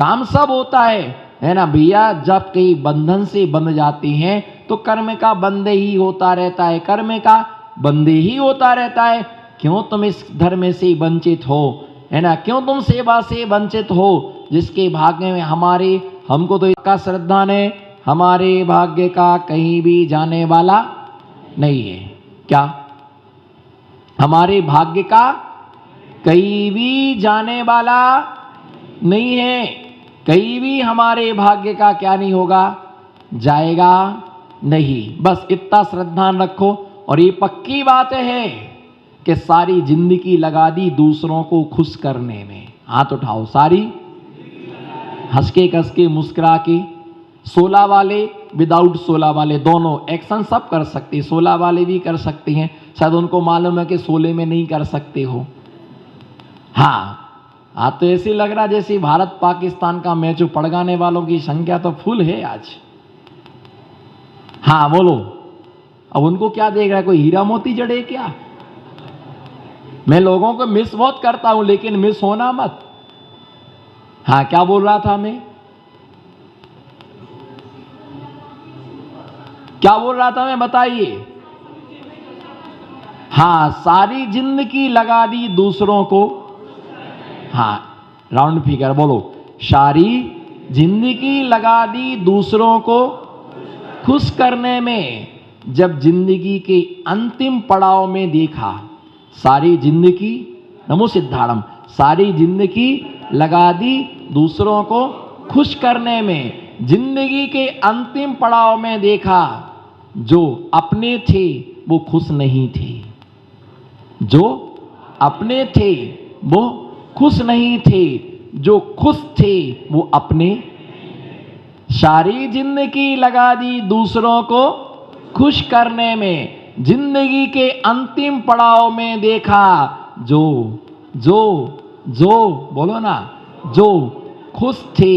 काम सब होता है ना भैया। जब कई बंधन से बंध जाते हैं तो कर्म का बंधे ही होता रहता है, कर्म का बंधे ही होता रहता है। क्यों तुम इस धर्म से वंचित हो, है ना, क्यों तुम सेवा से वंचित हो, जिसके भाग्य में हमारे, हमको तो इसका श्रद्धा ने, हमारे भाग्य का कहीं भी जाने वाला नहीं है। क्या हमारे भाग्य का कहीं भी जाने वाला नहीं है, कहीं भी हमारे भाग्य का क्या नहीं होगा, जाएगा नहीं। बस इतना श्रद्धा रखो। और ये पक्की बात है कि सारी जिंदगी लगा दी दूसरों को खुश करने में। हाथ उठाओ, सारी हंस के कस के मुस्कुरा के, 16 वाले विदाउट 16 वाले दोनों एक्शन सब कर सकते हैं। 16 वाले भी कर सकते हैं, शायद उनको मालूम है कि 16 में नहीं कर सकते हो। हाँ तो ऐसे लग रहा जैसे भारत पाकिस्तान का मैच पड़गाने वालों की संख्या तो फुल है आज। हाँ बोलो, अब उनको क्या देख रहा है, कोई हीरा मोती जड़े क्या? मैं लोगों को मिस बहुत करता हूं, लेकिन मिस होना मत। हाँ क्या बोल रहा था मैं, क्या बोल रहा था मैं, बताइए। हाँ, सारी जिंदगी लगा दी दूसरों को, हाँ राउंड फिगर बोलो, सारी जिंदगी लगा दी दूसरों को खुश करने में। जब जिंदगी के अंतिम पड़ाव में देखा, सारी जिंदगी, नमो सिद्धार्थम, सारी जिंदगी लगा दी दूसरों को खुश करने में। जिंदगी के अंतिम पड़ाव में देखा, जो अपने थे वो खुश नहीं थे, जो अपने थे वो खुश नहीं थे, जो खुश थे वो अपने। सारी जिंदगी लगा दी दूसरों को खुश करने में, जिंदगी के अंतिम पड़ाव में देखा, जो जो जो बोलो ना, जो खुश थे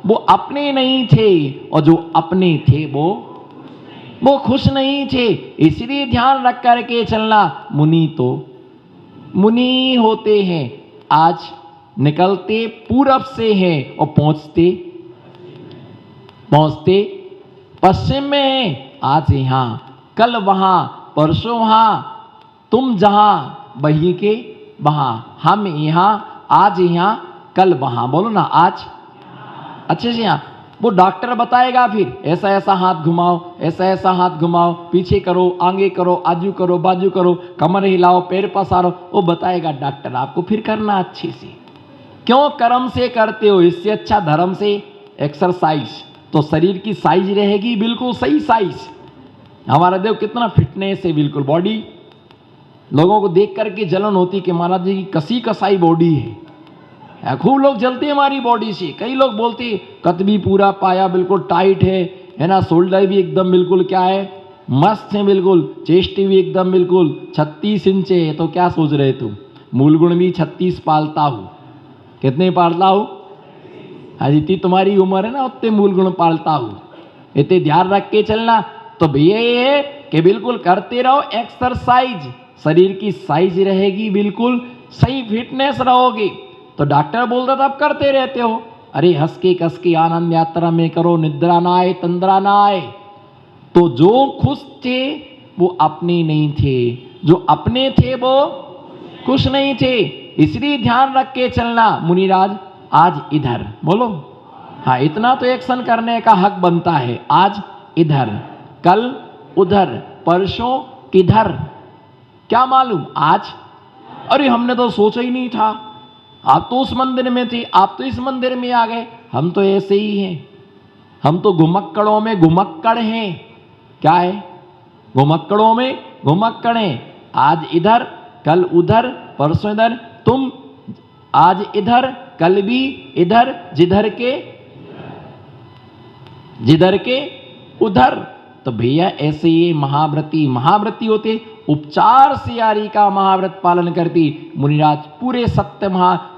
वो अपने नहीं थे, और जो अपने थे वो खुश नहीं थे। इसलिए ध्यान रख करके चलना, मुनि तो मुनि होते हैं, आज निकलते पूरब से हैं और पहुंचते पश्चिम में हैं। आज यहाँ कल वहां, परसों वहां, तुम जहां वहीं के वहां, हम यहाँ, आज यहाँ कल वहां। बोलो ना, आज अच्छे से यहाँ। वो डॉक्टर बताएगा फिर ऐसा ऐसा हाथ घुमाओ, ऐसा ऐसा हाथ घुमाओ, पीछे करो, आगे करो, आजू करो, बाजू करो, कमर हिलाओ, पैर पसारो, वो बताएगा डॉक्टर आपको, फिर करना अच्छे से। क्यों कर्म से करते हो, इससे अच्छा धर्म से एक्सरसाइज, तो शरीर की साइज रहेगी बिल्कुल सही साइज। हमारा देव कितना फिटनेस है, बिल्कुल बॉडी, लोगों को देख करके जलन होती कि महाराज जी की कसी कसाई बॉडी है। खूब लोग जलते हैं हमारी बॉडी से। कई लोग बोलते कद भी पूरा, पाया बिल्कुल टाइट है ना, शोल्डर भी एकदम बिल्कुल क्या है, मस्त है बिल्कुल, चेस्ट भी एकदम बिल्कुल 36 इंच है। तो क्या सोच रहे तुम, मूल गुण भी 36 पालता हूँ। कितने पालता हूँ? हाँ, जितनी तुम्हारी उम्र है ना उतने मूल गुण पालता हूँ। इतने ध्यान रख के चलना। तो भैया ये है कि बिल्कुल करते रहो एक्सरसाइज, शरीर की साइज रहेगी बिल्कुल सही, फिटनेस रहोगे। तो डॉक्टर बोलता था आप करते रहते हो, अरे हंस के कस के आनंद यात्रा में करो, निद्रा ना आए तंद्रा ना आए। तो जो खुश थे वो अपने नहीं थे, जो अपने थे वो खुश नहीं थे। इसलिए ध्यान रख के चलना मुनिराज। आज इधर बोलो, हाँ इतना तो एक्शन करने का हक बनता है। आज इधर, कल उधर, परसों किधर, क्या मालूम आज। अरे हमने तो सोचा ही नहीं था, आप तो उस मंदिर में थे, आप तो इस मंदिर में आ गए। हम तो ऐसे ही हैं, हम तो घुमक्कड़ों में घुमक्कड़ हैं। क्या है? घुमक्कड़ों में घुमक्कड़ हैं। आज इधर, कल उधर, परसों इधर। तुम आज इधर, कल भी इधर, जिधर के उधर। तो भैया ऐसे ये महाव्रती होते, उपचार से यारी का महाव्रत पालन करती। मुनिराज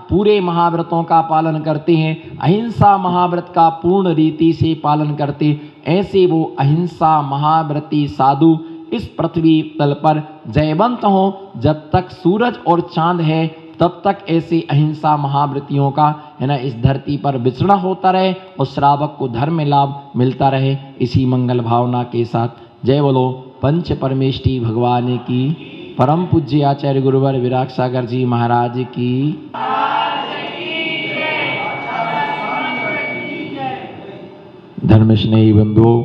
पूरे महाव्रतों का पालन करते हैं, अहिंसा महाव्रत का पूर्ण रीति से पालन करते। ऐसे वो अहिंसा महाव्रती साधु इस पृथ्वी तल पर जयवंत हो। जब तक सूरज और चांद है तब तक ऐसे अहिंसा महाव्रतियों का, है ना इस धरती पर विचरण होता रहे और श्रावक को धर्म में लाभ मिलता रहे, इसी मंगल भावना के साथ जय बोलो पंच परमेष्टि भगवान की। परम पूज्य आचार्य गुरुवर विराग सागर जी महाराज की। धर्म स्नेही बंधुओं,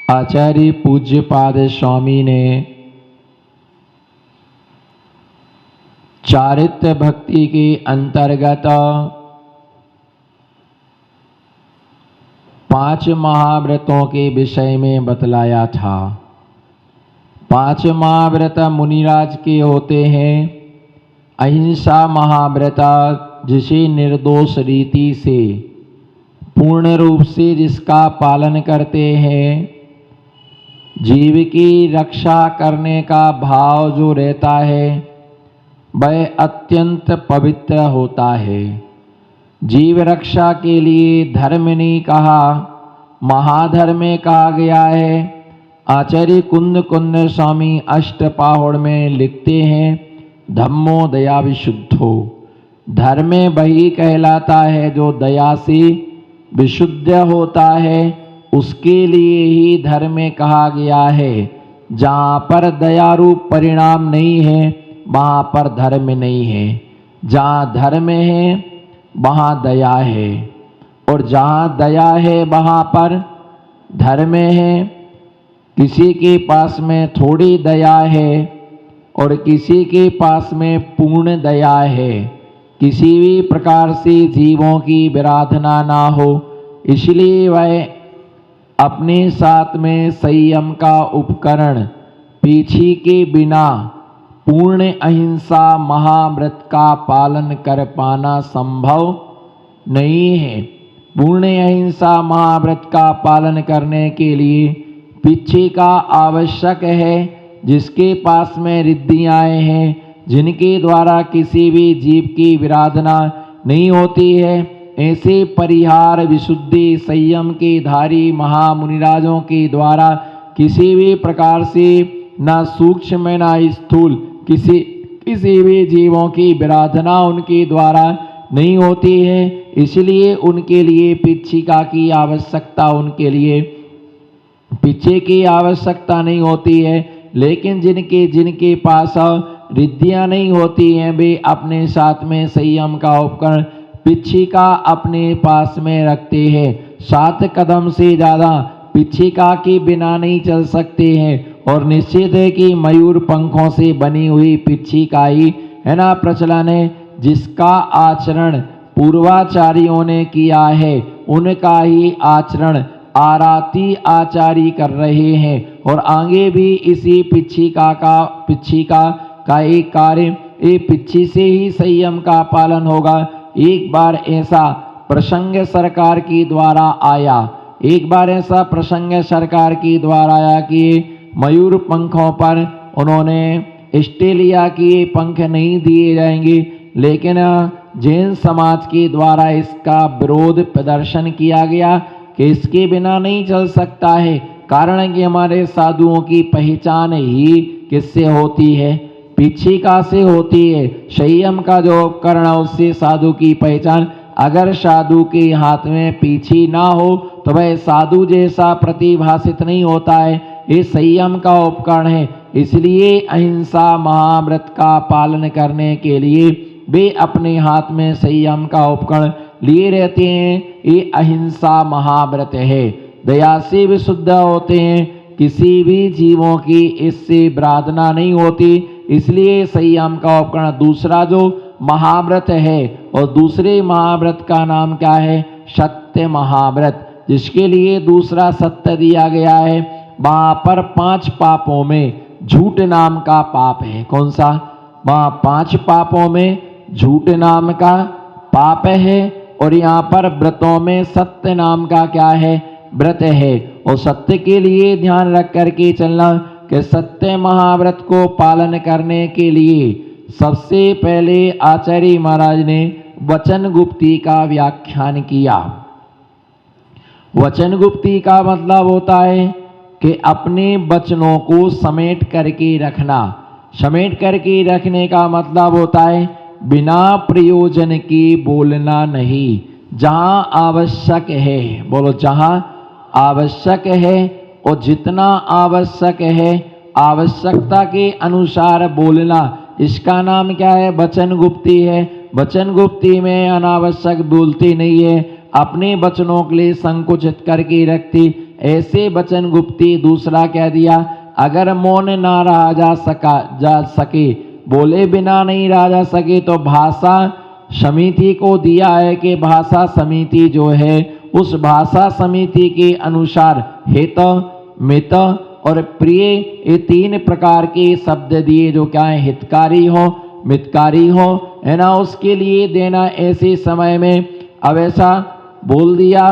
आचार्य पूज्य पाद स्वामी ने चारित्र भक्ति के अंतर्गत 5 महाव्रतों के विषय में बतलाया था। 5 महाव्रत मुनिराज के होते हैं। अहिंसा महाव्रत, जिसे निर्दोष रीति से पूर्ण रूप से जिसका पालन करते हैं, जीव की रक्षा करने का भाव जो रहता है वह अत्यंत पवित्र होता है। जीव रक्षा के लिए धर्म नहीं कहा, महाधर्म कहा गया है। आचार्य कुंद कुंद स्वामी अष्टपाहुड़ में लिखते हैं, धम्मो दया विशुद्धो, धर्म वही कहलाता है जो दया से विशुद्ध होता है, उसके लिए ही धर्म कहा गया है। जहाँ पर दया रूप परिणाम नहीं है वहाँ पर धर्म नहीं है। जहाँ धर्म है वहाँ दया है, और जहाँ दया है वहाँ पर धर्म है। किसी के पास में थोड़ी दया है और किसी के पास में पूर्ण दया है। किसी भी प्रकार से जीवों की विराधना ना हो, इसलिए वह अपने साथ में संयम का उपकरण पीछे के बिना पूर्ण अहिंसा महाव्रत का पालन कर पाना संभव नहीं है। पूर्ण अहिंसा महाव्रत का पालन करने के लिए पीछे का आवश्यक है, जिसके पास में रिद्धियाँ हैं, जिनके द्वारा किसी भी जीव की विराधना नहीं होती है। ऐसे परिहार विशुद्धि संयम के धारी महामुनिराजों के द्वारा किसी भी प्रकार से न सूक्ष्म न स्थूल किसी भी जीवों की विराधना उनके द्वारा नहीं होती है। इसलिए उनके लिए पिच्छिका की आवश्यकता, उनके लिए पीछे की आवश्यकता नहीं होती है। लेकिन जिनके पास रिद्धियाँ नहीं होती हैं, वे अपने साथ में संयम का उपकरण पिच्छिका अपने पास में रखते हैं। 7 कदम से ज़्यादा पिच्छिका के बिना नहीं चल सकते हैं। और निश्चित है कि मयूर पंखों से बनी हुई पिच्छिका ही है ना प्रचलन है, जिसका आचरण पूर्वाचार्यों ने किया है, उनका ही आचरण आराती आचार्य कर रहे हैं। और आगे भी इसी पिच्छिका का एक कार्य, ये पिच्छी से ही संयम का पालन होगा। एक बार ऐसा प्रसंग सरकार के द्वारा आया, कि मयूर पंखों पर उन्होंने स्टे लिया कि ये पंख नहीं दिए जाएंगे, लेकिन जैन समाज के द्वारा इसका विरोध प्रदर्शन किया गया कि इसके बिना नहीं चल सकता है। कारण कि हमारे साधुओं की पहचान ही किससे होती है? पिच्छिका से होती है। संयम का जो उपकरण है उससे साधु की पहचान। अगर साधु के हाथ में पीछी ना हो तो वह साधु जैसा प्रतिभाषित नहीं होता है। ये संयम का उपकरण है। इसलिए अहिंसा महाव्रत का पालन करने के लिए वे अपने हाथ में संयम का उपकरण लिए रहते हैं। ये अहिंसा महाव्रत है। दया से विशुद्ध होते हैं, किसी भी जीवों की इससे विराधना नहीं होती। इसलिए संयम का उपकरण। दूसरा जो महाव्रत है, और दूसरे महाव्रत का नाम क्या है? सत्य महाव्रत, जिसके लिए दूसरा सत्य दिया गया है। वहाँ पर 5 पापों में झूठ नाम का पाप है। कौन सा? वहाँ 5 पापों में झूठ नाम का पाप है। और यहाँ पर व्रतों में सत्य नाम का क्या है? व्रत है। और सत्य के लिए ध्यान रख करके चलना कि सत्य महाव्रत को पालन करने के लिए सबसे पहले आचार्य महाराज ने वचन गुप्ती का व्याख्यान किया। वचन गुप्ती का मतलब होता है कि अपने वचनों को समेट करके रखना। समेट करके रखने का मतलब होता है बिना प्रयोजन के बोलना नहीं। जहां आवश्यक है, बोलो जहां आवश्यक है, और जितना आवश्यक है आवश्यकता के अनुसार बोलना, इसका नाम क्या है? वचन गुप्ती है। वचन गुप्ती में अनावश्यक बोलती नहीं है, अपने वचनों के लिए संकुचित करके रखती, ऐसे वचन गुप्ती। दूसरा कह दिया, अगर मौन ना रहा जा सके, बोले बिना नहीं रहा जा सके, तो भाषा समिति को दिया है कि भाषा समिति जो है उस भाषा समिति के अनुसार हित, मित और प्रिय, ये 3 प्रकार के शब्द दिए जो क्या है? हितकारी हो, मितकारी हो, है ना, उसके लिए देना ऐसे समय में। अब ऐसा बोल दिया,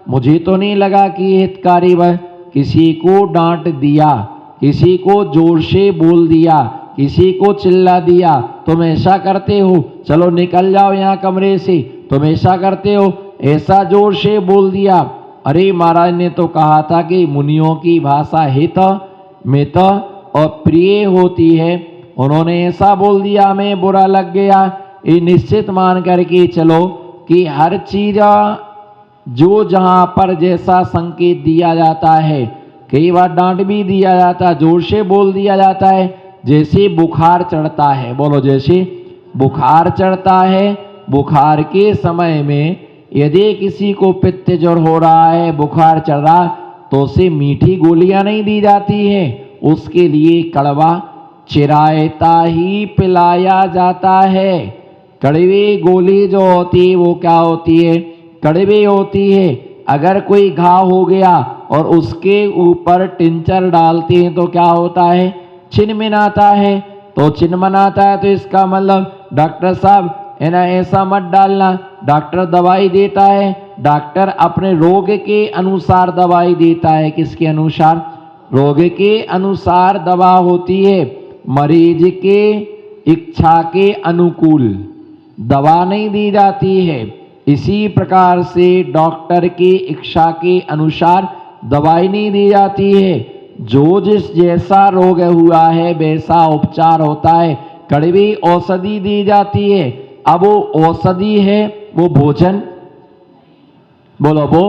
मुझे तो नहीं लगा कि हितकारी वह, किसी को डांट दिया, किसी को जोर से बोल दिया, किसी को चिल्ला दिया, तुम ऐसा करते हो, चलो निकल जाओ यहाँ कमरे से, तुम ऐसा करते हो, ऐसा जोर से बोल दिया। अरे महाराज ने तो कहा था कि मुनियों की भाषा हित, मित और प्रिय होती है, उन्होंने ऐसा बोल दिया, हमें बुरा लग गया। ये निश्चित मान करके चलो कि हर चीज जो जहां पर जैसा संकेत दिया जाता है, कई बार डांट भी दिया जाता है, जोर से बोल दिया जाता है। जैसे बुखार चढ़ता है, बोलो जैसे बुखार चढ़ता है, बुखार के समय में यदि किसी को पित्त ज्वर हो रहा है, बुखार चढ़ रहा, तो उसे मीठी गोलियां नहीं दी जाती है, उसके लिए कड़वा चिरायता ही पिलाया जाता है। कड़वी गोली जो होती है वो क्या होती है? कड़वी होती है। अगर कोई घाव हो गया और उसके ऊपर टिंचर डालते हैं तो क्या होता है? छिनमिनाता है। तो छिनमनाता है तो इसका मतलब डॉक्टर साहब है ना, ऐसा मत डालना। डॉक्टर दवाई देता है, डॉक्टर अपने रोग के अनुसार दवाई देता है। किसके अनुसार? रोग के अनुसार दवा होती है, मरीज के इच्छा के अनुकूल दवा नहीं दी जाती है। इसी प्रकार से डॉक्टर की इच्छा के अनुसार दवाई नहीं दी जाती है। जो जिस जैसा रोग हुआ है वैसा उपचार होता है। कड़वी औषधि दी जाती है। अब वो औषधि है, वो भोजन, बोलो वो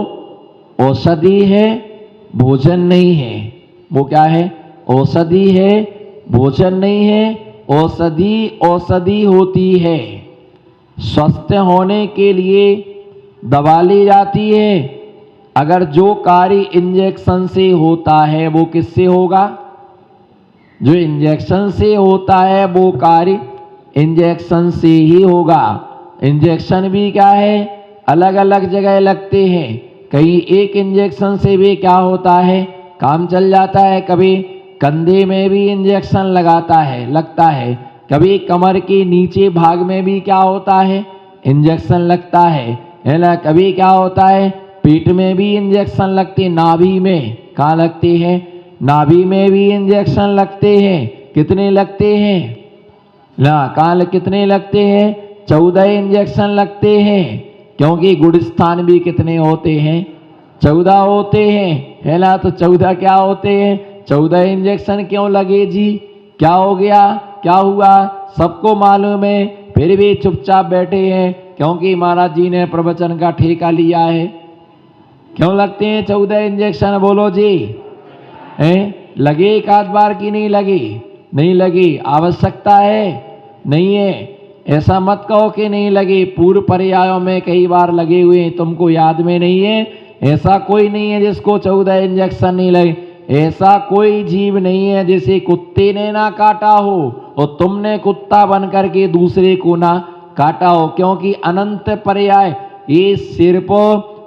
औषधि है, भोजन नहीं है। वो क्या है? औषधि है, भोजन नहीं है। औषधि औषधि होती है। स्वस्थ होने के लिए दवा ली जाती है। अगर जो कार्य इंजेक्शन से होता है वो किससे होगा? जो इंजेक्शन से होता है वो कार्य इंजेक्शन से ही होगा। इंजेक्शन भी क्या है? अलग अलग जगह लगते हैं। कहीं एक इंजेक्शन से भी क्या होता है? काम चल जाता है। कभी कंधे में भी इंजेक्शन लगता है। कभी कमर के नीचे भाग में भी क्या होता है? इंजेक्शन लगता है ना। कभी क्या होता है? पेट में भी इंजेक्शन लगते, नाभि में कहाँ लगते हैं? नाभि में भी इंजेक्शन लगते हैं। कितने लगते हैं ना? कहाँ कितने लगते हैं? 14 इंजेक्शन लगते हैं। क्योंकि गुड़स्थान भी कितने होते हैं? 14 होते हैं, है ना। तो 14 क्या होते हैं? 14 इंजेक्शन क्यों लगे जी? क्या हो गया? क्या हुआ? सबको मालूम है, फिर भी चुपचाप बैठे हैं क्योंकि महाराज जी ने प्रवचन का ठेका लिया है। क्यों लगते हैं 14 इंजेक्शन? बोलो जी। लगे एक आध बार की नहीं लगी? नहीं लगी। आवश्यकता है? नहीं है। ऐसा मत कहो कि नहीं लगे। पूर्व पर्यायों में कई बार लगे हुए हैं, तुमको याद में नहीं है। ऐसा कोई नहीं है जिसको 14 इंजेक्शन नहीं लगे। ऐसा कोई जीव नहीं है जिसे कुत्ते ने ना काटा हो और तुमने कुत्ता बन करके दूसरे को ना काटा हो। क्योंकि अनंत पर्याय ये सिर्फ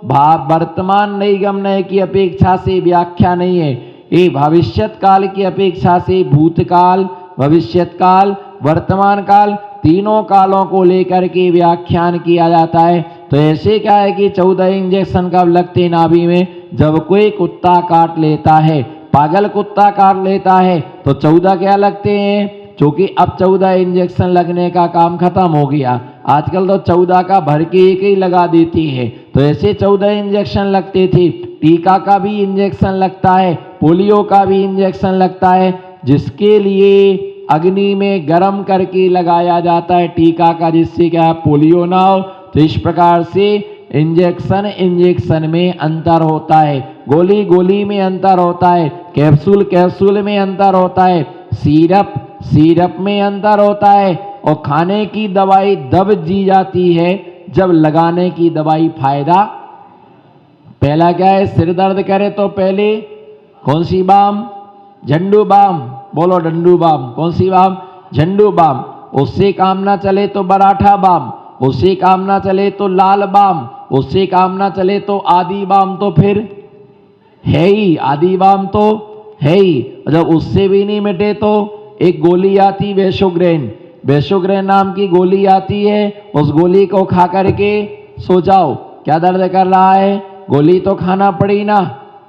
वर्तमान नैगम्य की अपेक्षा से व्याख्या नहीं है। ये भविष्यत काल की अपेक्षा से भूतकाल, भविष्यत काल, वर्तमान काल, तीनों कालों को लेकर के व्याख्यान किया जाता है। तो ऐसे क्या है कि 14 इंजेक्शन कब लगते नाभि में? जब कोई कुत्ता काट लेता है, पागल कुत्ता काट लेता है तो 14 क्या लगते हैं? क्योंकि अब 14 इंजेक्शन लगने का काम खत्म हो गया। आजकल तो 14 का भर के एक ही लगा देती है। तो ऐसे 14 इंजेक्शन लगते थे। टीका का भी इंजेक्शन लगता है, पोलियो का भी इंजेक्शन लगता है, जिसके लिए अग्नि में गर्म करके लगाया जाता है टीका का, जिससे क्या पोलियो ना हो। तो इस प्रकार से इंजेक्शन में अंतर होता है, गोली में अंतर होता है, कैप्सूल में अंतर होता है, सिरप में अंतर होता है। और खाने की दवाई तब दी जाती है जब लगाने की दवाई फायदा। पहला क्या है, सिर दर्द करे तो पहले कौन सी बाम? झंडू बाम। बोलो डंडू बाम। कौन सी बाम? झंडू बाम। उससे काम ना चले तो बराठा बाम, उससे काम ना चले तो लाल बाम, उससे काम ना चले तो आदि बाम। तो फिर है ही आदि बाम, तो है ही। जब उससे भी नहीं मिटे तो एक गोली आती वेशोग्रेन नाम की गोली आती है। उस गोली को खा करके सो जाओ। क्या दर्द कर रहा है? गोली तो खाना पड़ी ना।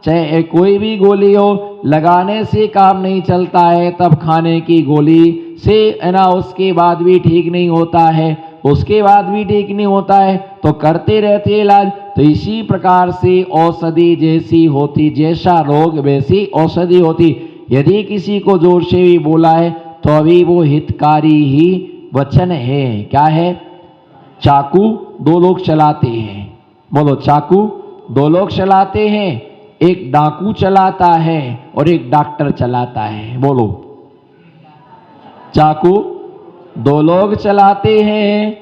चाहे कोई भी गोली हो, लगाने से काम नहीं चलता है, तब खाने की गोली से है ना, उसके बाद भी ठीक नहीं होता है, उसके बाद भी ठीक नहीं होता है, तो करते रहते इलाज। तो इसी प्रकार से औषधि जैसी होती, जैसा रोग वैसी औषधि होती। यदि किसी को जोर से भी बोला है तो अभी वो हितकारी ही वचन है। क्या है? चाकू दो लोग चलाते हैं। बोलो, चाकू दो लोग चलाते हैं, एक डाकू चलाता है और एक डॉक्टर चलाता है। बोलो, चाकू दो लोग चलाते हैं,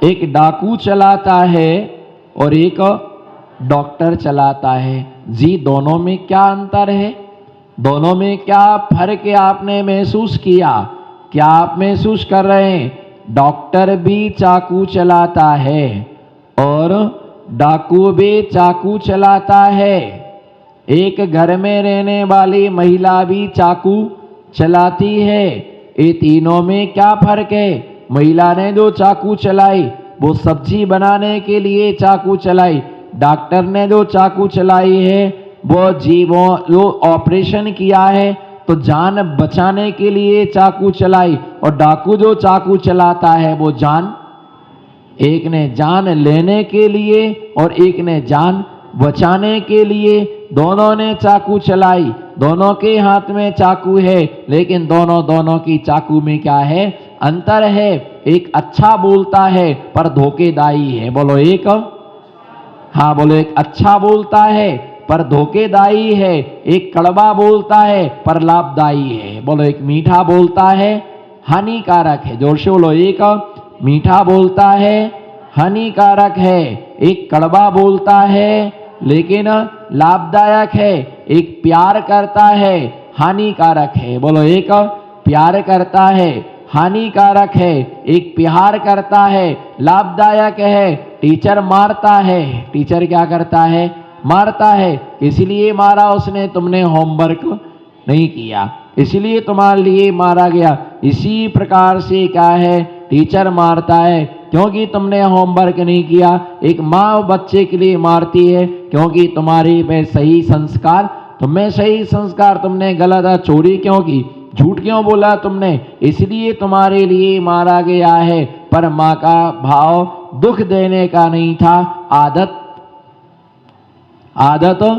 एक डाकू चलाता है और एक डॉक्टर चलाता है। जी, दोनों में क्या अंतर है? दोनों में क्या फर्क है? आपने महसूस किया? क्या आप महसूस कर रहे हैं? डॉक्टर भी चाकू चलाता है और डाकू भी चाकू चलाता है। एक घर में रहने वाली महिला भी चाकू चलाती है। ये तीनों में क्या फर्क है? महिला ने जो चाकू चलाई वो सब्जी बनाने के लिए चाकू चलाई, डॉक्टर ने जो चाकू चलाई है वो जो ऑपरेशन किया है तो जान बचाने के लिए चाकू चलाई, और डाकू जो चाकू चलाता है वो एक ने जान लेने के लिए और एक ने जान बचाने के लिए। दोनों ने चाकू चलाई, दोनों के हाथ में चाकू है, लेकिन दोनों की चाकू में क्या है? अंतर है। एक अच्छा बोलता है पर धोखेदाई है। बोलो, एक अच्छा बोलता है पर धोखेदाई है, एक कड़वा बोलता है पर लाभदायी है। बोलो, एक मीठा बोलता है, हानिकारक है। जोर से बोलो, एक मीठा बोलता है, हानिकारक है, एक कड़वा बोलता है लेकिन लाभदायक है, एक प्यार करता है, हानिकारक है। बोलो, एक प्यार करता है, हानिकारक है, एक प्यार करता है, लाभदायक है। टीचर मारता है, टीचर क्या करता है? मारता है। इसलिए मारा उसने, तुमने होमवर्क नहीं किया, इसलिए तुम्हारे लिए मारा गया। इसी प्रकार से क्या है? टीचर मारता है क्योंकि तुमने होमवर्क नहीं किया। एक माँ बच्चे के लिए मारती है क्योंकि तुम्हारे पे सही संस्कार, तुम्हें सही संस्कार, तुमने गलत चोरी क्यों की, झूठ क्यों बोला तुमने, इसलिए तुम्हारे लिए मारा गया है। पर माँ का भाव दुख देने का नहीं था, आदत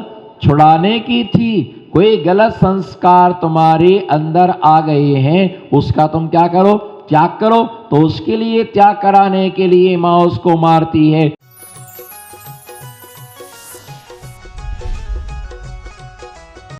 छुड़ाने की थी। कोई गलत संस्कार तुम्हारे अंदर आ गए हैं, उसका तुम क्या करो? त्याग करो। तो उसके लिए त्याग कराने के लिए माँ उसको मारती है।